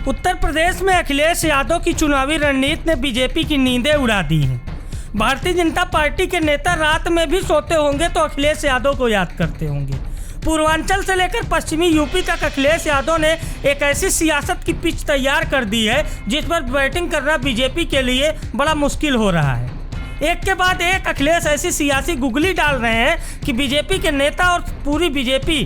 उत्तर प्रदेश में अखिलेश यादव की चुनावी रणनीति ने बीजेपी की नींदें उड़ा दी हैं। भारतीय जनता पार्टी के नेता रात में भी सोते होंगे तो अखिलेश यादव को याद करते होंगे। पूर्वांचल से लेकर पश्चिमी यूपी तक अखिलेश यादव ने एक ऐसी सियासत की पिच तैयार कर दी है जिस पर बैटिंग करना बीजेपी के लिए बड़ा मुश्किल हो रहा है। एक के बाद एक अखिलेश ऐसी सियासी गुगली डाल रहे हैं कि बीजेपी के नेता और पूरी बीजेपी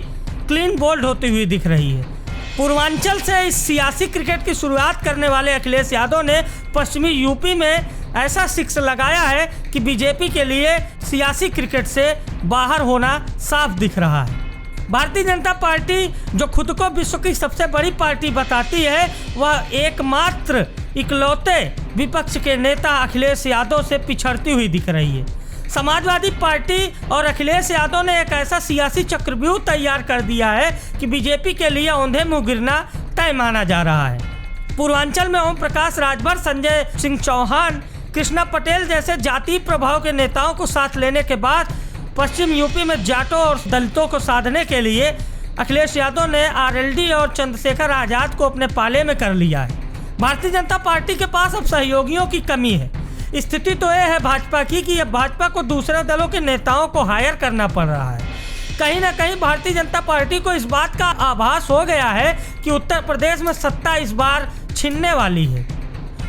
क्लीन बोल्ड होती हुई दिख रही है। पूर्वांचल से इस सियासी क्रिकेट की शुरुआत करने वाले अखिलेश यादव ने पश्चिमी यूपी में ऐसा सिक्स लगाया है कि बीजेपी के लिए सियासी क्रिकेट से बाहर होना साफ दिख रहा है। भारतीय जनता पार्टी जो खुद को विश्व की सबसे बड़ी पार्टी बताती है, वह एकमात्र इकलौते विपक्ष के नेता अखिलेश यादव से पिछड़ती हुई दिख रही है। समाजवादी पार्टी और अखिलेश यादव ने एक ऐसा सियासी चक्रव्यूह तैयार कर दिया है कि बीजेपी के लिए औंधे मुंह गिरना तय माना जा रहा है। पूर्वांचल में ओम प्रकाश राजभर, संजय सिंह चौहान, कृष्णा पटेल जैसे जातीय प्रभाव के नेताओं को साथ लेने के बाद पश्चिम यूपी में जाटों और दलितों को साधने के लिए अखिलेश यादव ने आरएलडी और चंद्रशेखर आजाद को अपने पाले में कर लिया है। भारतीय जनता पार्टी के पास अब सहयोगियों की कमी है। स्थिति तो यह है भाजपा की कि अब भाजपा को दूसरे दलों के नेताओं को हायर करना पड़ रहा है। कहीं ना कहीं भारतीय जनता पार्टी को इस बात का आभास हो गया है कि उत्तर प्रदेश में सत्ता इस बार छिनने वाली है।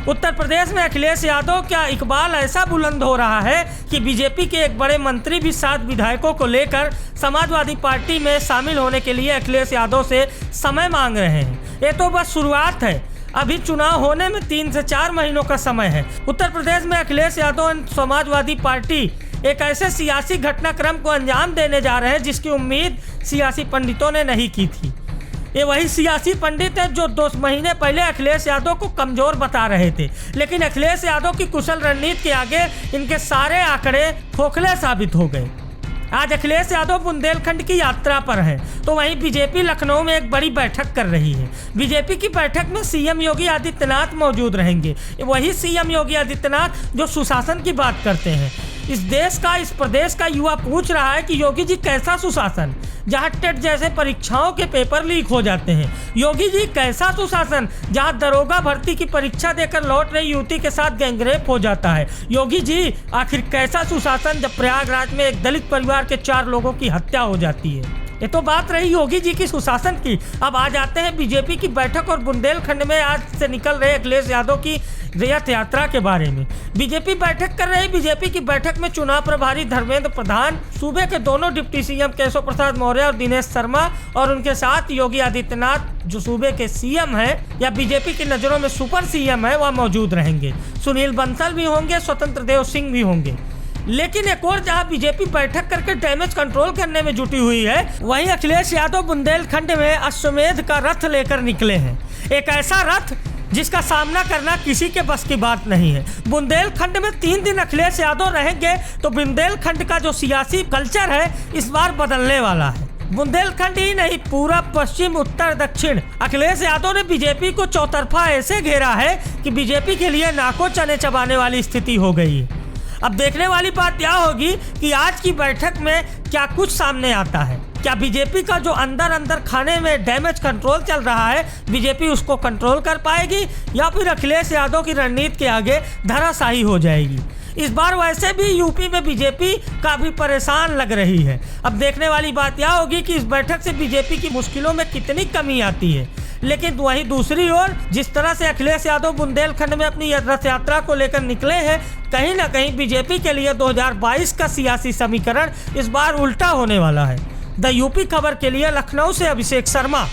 उत्तर प्रदेश में अखिलेश यादव का इकबाल ऐसा बुलंद हो रहा है कि बीजेपी के एक बड़े मंत्री भी 7 विधायकों को लेकर समाजवादी पार्टी में शामिल होने के लिए अखिलेश यादव से समय मांग रहे हैं। ये तो बस शुरुआत है, अभी चुनाव होने में 3 से 4 महीनों का समय है। उत्तर प्रदेश में अखिलेश यादव और समाजवादी पार्टी एक ऐसे सियासी घटनाक्रम को अंजाम देने जा रहे हैं जिसकी उम्मीद सियासी पंडितों ने नहीं की थी। ये वही सियासी पंडित हैं जो 2 महीने पहले अखिलेश यादव को कमजोर बता रहे थे, लेकिन अखिलेश यादव की कुशल रणनीति के आगे इनके सारे आंकड़े खोखले साबित हो गए। आज अखिलेश यादव बुंदेलखंड की यात्रा पर है तो वहीं बीजेपी लखनऊ में एक बड़ी बैठक कर रही है। बीजेपी की बैठक में सीएम योगी आदित्यनाथ मौजूद रहेंगे। वही सीएम योगी आदित्यनाथ जो सुशासन की बात करते हैं। इस देश का, इस प्रदेश का युवा पूछ रहा है कि योगी जी कैसा सुशासन, जहां टेट जैसे परीक्षाओं के पेपर लीक हो जाते हैं। योगी जी कैसा सुशासन, जहां दरोगा भर्ती की परीक्षा देकर लौट रही युवती के साथ गैंगरेप हो जाता है। योगी जी आखिर कैसा सुशासन, जब प्रयागराज में एक दलित परिवार के 4 लोगों की हत्या हो जाती है। ये तो बात रही योगी जी की सुशासन की। अब आ जाते हैं बीजेपी की बैठक और बुंदेलखंड में आज से निकल रहे अखिलेश यादव की रथ यात्रा के बारे में। बीजेपी बैठक कर रही। बीजेपी की बैठक में चुनाव प्रभारी धर्मेंद्र प्रधान, सूबे के दोनों डिप्टी सीएम केशव प्रसाद मौर्य और दिनेश शर्मा और उनके साथ योगी आदित्यनाथ जो सूबे के सीएम हैं या बीजेपी की नज़रों में सुपर सीएम है, वह मौजूद रहेंगे। सुनील बंसल भी होंगे, स्वतंत्र देव सिंह भी होंगे। लेकिन एक और जहां बीजेपी बैठक करके डैमेज कंट्रोल करने में जुटी हुई है, वहीं अखिलेश यादव बुंदेलखंड में अश्वमेध का रथ लेकर निकले हैं। एक ऐसा रथ जिसका सामना करना किसी के बस की बात नहीं है। बुंदेलखंड में 3 दिन अखिलेश यादव रहेंगे तो बुंदेलखंड का जो सियासी कल्चर है इस बार बदलने वाला है। बुंदेलखंड ही नहीं, पूरा पश्चिम, उत्तर, दक्षिण अखिलेश यादव ने बीजेपी को चौतरफा ऐसे घेरा है कि बीजेपी के लिए नाको चने चबाने वाली स्थिति हो गई है। अब देखने वाली बात यह होगी कि आज की बैठक में क्या कुछ सामने आता है। क्या बीजेपी का जो अंदर खाने में डैमेज कंट्रोल चल रहा है, बीजेपी उसको कंट्रोल कर पाएगी या फिर अखिलेश यादव की रणनीति के आगे धराशायी हो जाएगी। इस बार वैसे भी यूपी में बीजेपी काफ़ी परेशान लग रही है। अब देखने वाली बात यह होगी कि इस बैठक से बीजेपी की मुश्किलों में कितनी कमी आती है। लेकिन वहीं दूसरी ओर जिस तरह से अखिलेश यादव बुंदेलखंड में अपनी रथ यात्रा को लेकर निकले हैं, कहीं ना कहीं बीजेपी के लिए 2022 का सियासी समीकरण इस बार उल्टा होने वाला है। द यूपी खबर के लिए लखनऊ से अभिषेक शर्मा।